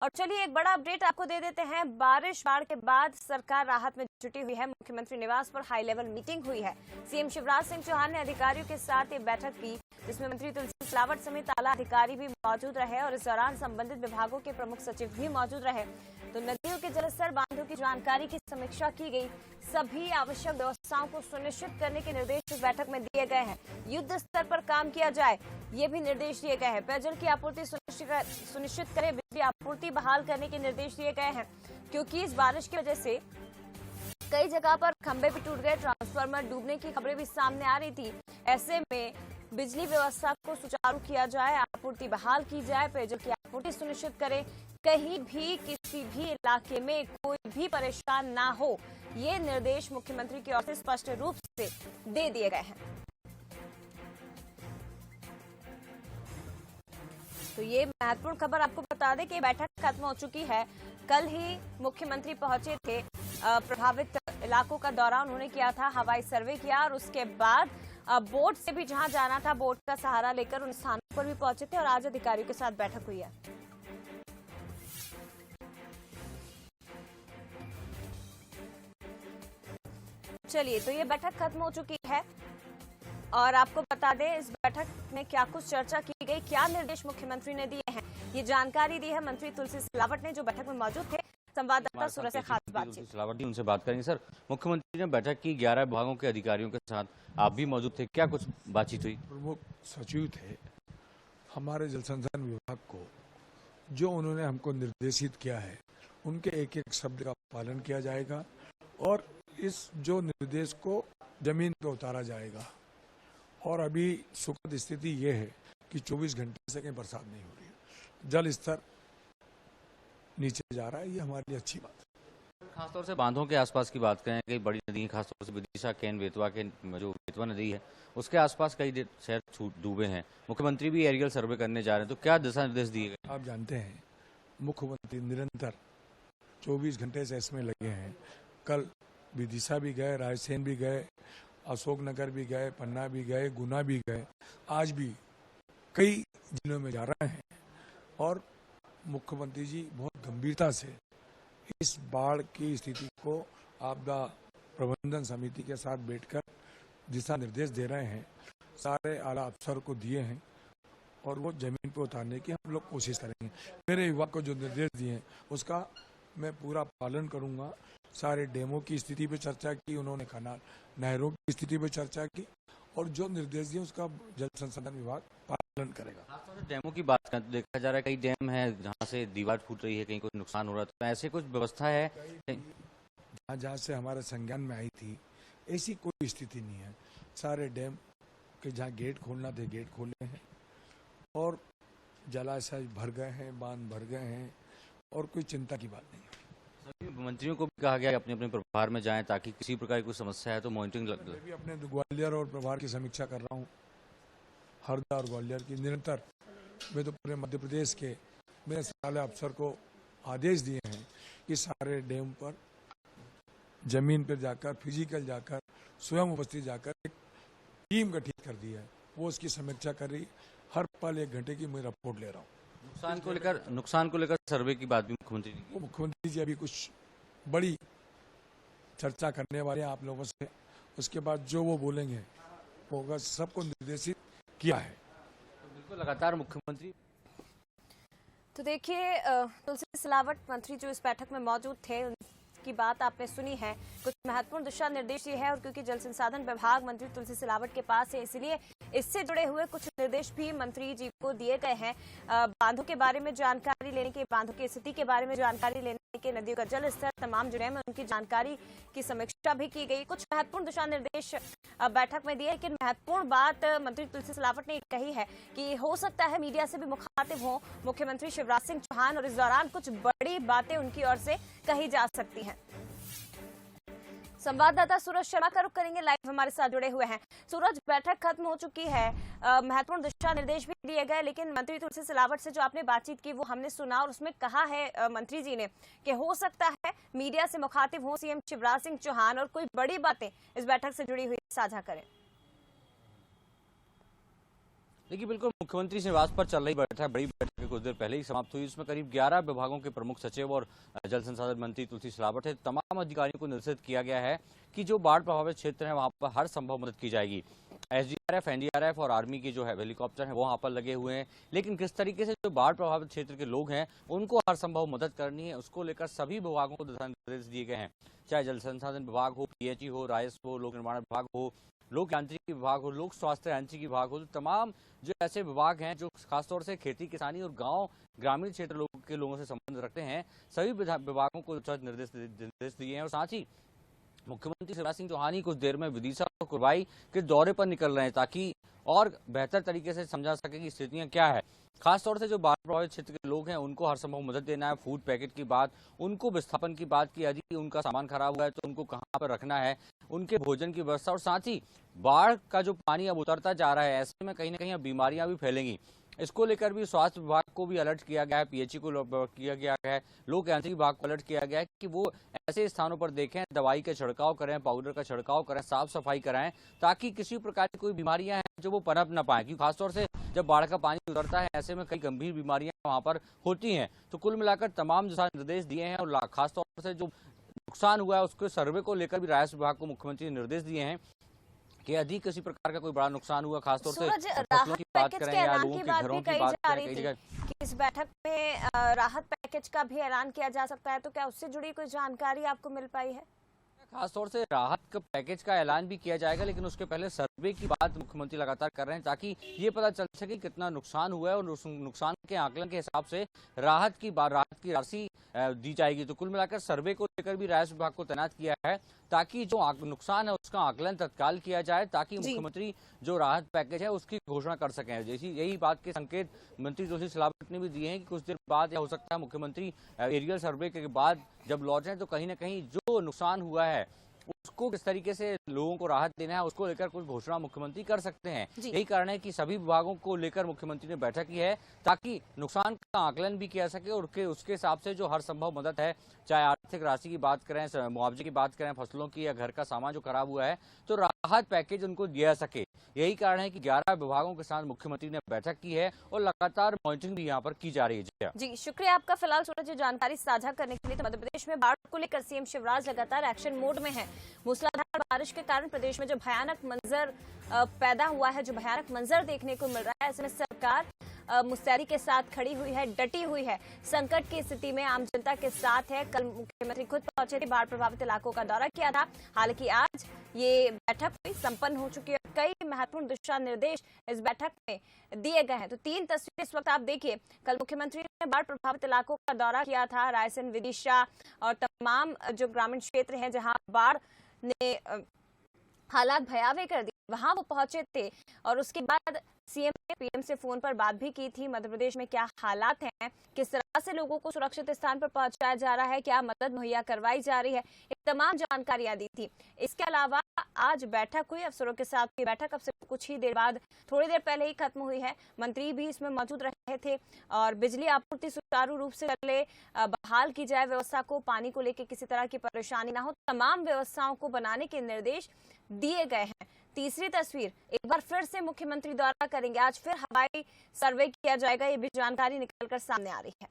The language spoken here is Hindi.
और चलिए एक बड़ा अपडेट आपको दे देते हैं। बाढ़ के बाद सरकार राहत में जुटी हुई है। मुख्यमंत्री निवास पर हाई लेवल मीटिंग हुई है। सीएम शिवराज सिंह चौहान ने अधिकारियों के साथ एक बैठक की, जिसमें मंत्री तुलसी सिलावट समेत आला अधिकारी भी मौजूद रहे और इस दौरान संबंधित विभागों के प्रमुख सचिव भी मौजूद रहे। तो नदियों के जलस्तर, बांधों की जानकारी की समीक्षा की गई। सभी आवश्यक व्यवस्थाओं को सुनिश्चित करने के निर्देश इस बैठक में दिए गए हैं। युद्ध स्तर पर काम किया जाए, ये भी निर्देश दिए गए हैं। पेयजल की आपूर्ति सुनिश्चित करें, बिजली आपूर्ति बहाल करने के निर्देश दिए गए हैं, क्योंकि इस बारिश की वजह से कई जगह पर खंभे भी टूट गए, ट्रांसफार्मर डूबने की खबरें भी सामने आ रही थी। ऐसे में बिजली व्यवस्था को सुचारू किया जाए, आपूर्ति बहाल की जाए, पेयजल की आपूर्ति सुनिश्चित करें, कहीं भी किसी भी इलाके में कोई भी परेशान ना हो, ये निर्देश मुख्यमंत्री की ओर से स्पष्ट रूप से दे दिए गए हैं। तो ये महत्वपूर्ण खबर आपको बता दें कि बैठक खत्म हो चुकी है। कल ही मुख्यमंत्री पहुंचे थे, प्रभावित इलाकों का दौरा उन्होंने किया था, हवाई सर्वे किया और उसके बाद बोट से भी जहां जाना था, बोट का सहारा लेकर उन स्थानों पर भी पहुंचे थे और आज अधिकारियों के साथ बैठक हुई है। चलिए, तो ये बैठक खत्म हो चुकी है और आपको बता दें इस बैठक में क्या कुछ चर्चा की गई, क्या निर्देश मुख्यमंत्री ने दिए हैं, ये जानकारी दी है मंत्री तुलसी सिलावट ने, जो बैठक में मौजूद थे। संवाददाता सूरज से खास बातचीत सिलावट, उनसे बात करेंगे। सर, मुख्यमंत्री ने बैठक की, 11 विभागों के अधिकारियों के साथ आप भी मौजूद थे, क्या कुछ बातचीत हुई? प्रमुख सचिव थे हमारे जल संसाधन विभाग को, जो उन्होंने हमको निर्देशित किया है उनके एक एक शब्द का पालन किया जाएगा और इस जो निर्देश को जमीन पर उतारा जाएगा। और अभी सुखद स्थिति ये है कि 24 घंटे से कहीं बरसात नहीं हो रही है, जल स्तर नीचे जा रहा है, ये हमारे लिए अच्छी बात है। खासतौर से बांधों के आसपास की बात करें, कई बड़ी नदी, खासतौर से विदिशा, केन, बेतवा के जो बेतवा नदी है उसके आसपास कई शहर डूबे हैं। मुख्यमंत्री भी एरियल सर्वे करने जा रहे हैं, तो क्या दिशा निर्देश दिए गए? आप जानते हैं मुख्यमंत्री निरंतर 24 घंटे से इसमें लगे हैं। कल विदिशा भी गए, रायसेन भी गए, अशोकनगर भी गए, पन्ना भी गए, गुना भी गए, आज भी कई जिलों में जा रहे हैं और मुख्यमंत्री जी बहुत गंभीरता से इस बाढ़ की स्थिति को आपदा प्रबंधन समिति के साथ बैठकर दिशा निर्देश दे रहे हैं, सारे आला अफसर को दिए हैं और वो जमीन पर उतारने की हम लोग कोशिश करेंगे। मेरे विभाग को जो निर्देश दिए हैं उसका मैं पूरा पालन करूंगा। सारे डैमों की स्थिति पे चर्चा की उन्होंने, कनाल नहरों की स्थिति पे चर्चा की और जो निर्देश दिए उसका जल संसाधन विभाग पालन करेगा। डैमों की बात करें तो देखा जा रहा है कई डैम है जहाँ से दीवार फूट रही है, कहीं कुछ नुकसान हो रहा है, तो ऐसे कुछ व्यवस्था है? जहाँ से हमारे संज्ञान में आई थी ऐसी कोई स्थिति नहीं है। सारे डैम के जहाँ गेट खोलना थे गेट खोले हैं और जलाशय भर गए हैं, बांध भर गए हैं और कोई चिंता की बात नहीं है। सभी मंत्रियों को भी कहा गया अपने अपने प्रभार में जाएं ताकि किसी प्रकार की कोई समस्या है तो मॉनिटरिंग। मैं भी अपने ग्वालियर और प्रभार की समीक्षा कर रहा हूँ, हरदा और ग्वालियर की निरंतर। मैं तो पूरे मध्य प्रदेश के मेरे सारे अफसर को आदेश दिए हैं कि सारे डैम पर जमीन पर जाकर, फिजिकल जाकर, स्वयं उपस्थित जाकर एक टीम गठित कर दी है, वो उसकी समीक्षा कर रही। हर पल 1 घंटे की मैं रिपोर्ट ले रहा हूँ। नुकसान को लेकर सर्वे की बात भी मुख्यमंत्री ने की। मुख्यमंत्री जी अभी कुछ बड़ी चर्चा करने वाले हैं आप लोगों से, उसके बाद जो वो बोलेंगे वो सबको निर्देशित किया है। तो बिल्कुल लगातार मुख्यमंत्री। तो देखिए, तुलसी सिलावट मंत्री जो इस बैठक में मौजूद थे की बात आपने सुनी है, कुछ महत्वपूर्ण दिशा निर्देश ये है और क्योंकि जल संसाधन विभाग मंत्री तुलसी सिलावट के पास है, इसलिए इससे जुड़े हुए कुछ निर्देश भी मंत्री जी को दिए गए हैं। बांधों के बारे में जानकारी लेने के, बांधों की स्थिति के बारे में जानकारी लेने के, नदियों का जल स्तर, तमाम जिले में उनकी जानकारी की समीक्षा भी की गई। कुछ महत्वपूर्ण दिशा निर्देश बैठक में दिए, लेकिन महत्वपूर्ण बात मंत्री तुलसी सिलावट ने कही है कि हो सकता है मीडिया से भी मुखातिब हो मुख्यमंत्री शिवराज सिंह चौहान और इस दौरान कुछ बड़ी बातें उनकी ओर से कही जा सकती हैं। संवाददाता सूरज शर्मा का रुख करेंगे, लाइव हमारे साथ जुड़े हुए हैं। सूरज, बैठक खत्म हो चुकी है, महत्वपूर्ण दिशा निर्देश भी दिए गए, लेकिन मंत्री तुलसी सिलावट से जो आपने बातचीत की वो हमने सुना और उसमें कहा है मंत्री जी ने कि हो सकता है मीडिया से मुखातिब हो सीएम शिवराज सिंह चौहान और कोई बड़ी बातें इस बैठक से जुड़ी हुई साझा करें। देखिए, बिल्कुल मुख्यमंत्री से निवास पर चल रही बैठक, बड़ी बैठक कुछ देर पहले ही समाप्त हुई। इसमें करीब 11 विभागों के प्रमुख सचिव और जल संसाधन मंत्री तुलसी सिलावट है तमाम अधिकारियों को निर्देशित किया गया है कि जो बाढ़ प्रभावित क्षेत्र है वहां पर हर संभव मदद की जाएगी। एसडीआरएफ, एनडीआरएफ और आर्मी के जो है हेलीकॉप्टर हैं वो वहां पर लगे हुए हैं, लेकिन किस तरीके से जो बाढ़ प्रभावित क्षेत्र के लोग हैं उनको हर संभव मदद करनी है, उसको लेकर सभी विभागों को दिशा निर्देश दिए गए हैं। चाहे जल संसाधन विभाग हो, पीएचई हो, राजस्व हो, लोक निर्माण विभाग हो, लोक यांत्रिकी विभाग हो, लोक स्वास्थ्य यांत्रिकी विभाग हो, तो तमाम जो ऐसे विभाग हैं जो खासतौर से खेती किसानी और गांव ग्रामीण क्षेत्र के लोगों से संबंध रखते हैं, सभी विभागों को निर्देश दिए हैं। और साथ ही मुख्यमंत्री शिवराज सिंह चौहान ही कुछ देर में विदिशा और कुरवाई के दौरे पर निकल रहे हैं ताकि और बेहतर तरीके से समझा सके कि स्थितियां क्या है। खासतौर से जो बाढ़ प्रभावित क्षेत्र के लोग हैं उनको हर संभव मदद देना है। फूड पैकेट की बात, उनको विस्थापन की बात की, यदि उनका सामान खराब हुआ है तो उनको कहाँ पर रखना है, उनके भोजन की व्यवस्था, और साथ ही बाढ़ का जो पानी अब उतरता जा रहा है ऐसे में कहीं ना कहीं अब बीमारियां भी फैलेंगी। इसको लेकर भी स्वास्थ्य विभाग को भी अलर्ट किया गया है, पीएचई को किया गया है, लोक यांत्रिक विभाग को अलर्ट किया गया है कि वो ऐसे स्थानों पर देखें, दवाई का छिड़काव करें, पाउडर का छिड़काव करें, साफ सफाई कराएं ताकि किसी प्रकार की कोई बीमारियां हैं जो वो पनप ना पाए, क्योंकि खासतौर से जब बाढ़ का पानी उतरता है ऐसे में कई गंभीर बीमारियां वहां पर होती हैं। तो कुल मिलाकर तमाम दिशा निर्देश दिए हैं और खासतौर से जो नुकसान हुआ है उसके सर्वे को लेकर भी राजस्व विभाग को मुख्यमंत्री ने निर्देश दिए हैं कि यदि किसी प्रकार का कोई बड़ा नुकसान हुआ, खासतौर से फसलों की बात करें या लोगों के घरों की बात करें, कई जगह इस बैठक में राहत पैकेज का भी ऐलान किया जा सकता है, तो क्या उससे जुड़ी कोई जानकारी आपको मिल पाई है? खासतौर से राहत का पैकेज का ऐलान भी किया जाएगा, लेकिन उसके पहले सर्वे की बात मुख्यमंत्री लगातार कर रहे हैं ताकि ये पता चल सके कितना नुकसान हुआ है और उस नुकसान के आकलन के हिसाब से राहत की राशि दी जाएगी। तो कुल मिलाकर सर्वे को लेकर भी राजस्व विभाग को तैनात किया है ताकि जो नुकसान है उसका आकलन तत्काल किया जाए ताकि मुख्यमंत्री जो राहत पैकेज है उसकी घोषणा कर सकें। जैसी यही बात के संकेत मंत्री तुलसी सिलावट ने भी दिए हैं कि कुछ देर बाद या हो सकता है मुख्यमंत्री एरियल सर्वे के बाद जब लौटे तो कहीं ना कहीं जो नुकसान हुआ है उसको किस तरीके से लोगों को राहत देना है उसको लेकर कुछ घोषणा मुख्यमंत्री कर सकते हैं। यही कारण है कि सभी विभागों को लेकर मुख्यमंत्री ने बैठक की है ताकि नुकसान का आकलन भी किया सके और उसके हिसाब से जो हर संभव मदद है, चाहे आर्थिक राशि की बात करें, मुआवजे की बात करें, फसलों की या घर का सामान जो खराब हुआ है, तो राहत पैकेज उनको दिया सके। यही कारण है कि 11 विभागों के साथ मुख्यमंत्री ने बैठक की है और लगातार मॉनिटरिंग भी यहाँ पर की जा रही है। जी, शुक्रिया आपका फिलहाल सूरज जानकारी साझा करने के लिए। तो मध्य प्रदेश में बाढ़ को लेकर सीएम शिवराज लगातार एक्शन मोड में है। मूसलाधार बारिश के कारण प्रदेश में जो भयानक मंजर पैदा हुआ है, जो भयानक मंजर देखने को मिल रहा है, ऐसे में सरकार मुस्तैदी के साथ खड़ी हुई है, डटी हुई है, संकट की स्थिति में आम जनता के साथ है। कल मुख्यमंत्री खुद पहुंचे थे, बाढ़ प्रभावित इलाकों का दौरा किया था। हालांकि आज ये बैठक हुई, संपन्न हो चुकी है। कई महत्वपूर्ण दिशा निर्देश इस बैठक में दिए गए हैं। तो 3 तस्वीरें इस वक्त आप देखिए। कल मुख्यमंत्री ने बाढ़ प्रभावित इलाकों का दौरा किया था, रायसेन, विदिशा और तमाम जो ग्रामीण क्षेत्र हैं जहां बाढ़ ने हालात भयावह कर दिए, वहां वो पहुंचे थे और उसके बाद सीएम ने पीएम से फोन पर बात भी की थी। मध्य प्रदेश में क्या हालात हैं, किस तरह से लोगों को सुरक्षित स्थान पर पहुंचाया जा रहा है, क्या मदद मुहैया करवाई जा रही है, ये तमाम जानकारियां दी थी। इसके अलावा आज बैठक हुई, अफसरों के साथ की बैठक अब से कुछ ही देर बाद, थोड़ी देर पहले ही खत्म हुई है। मंत्री भी इसमें मौजूद रहे थे और बिजली आपूर्ति सुचारू रूप से चले, बहाल की जाए व्यवस्था को, पानी को लेकर किसी तरह की परेशानी ना हो, तमाम व्यवस्थाओं को बनाने के निर्देश दिए गए हैं। तीसरी तस्वीर, एक बार फिर से मुख्यमंत्री दौरा करेंगे, आज फिर हवाई सर्वे किया जाएगा, ये भी जानकारी निकलकर सामने आ रही है।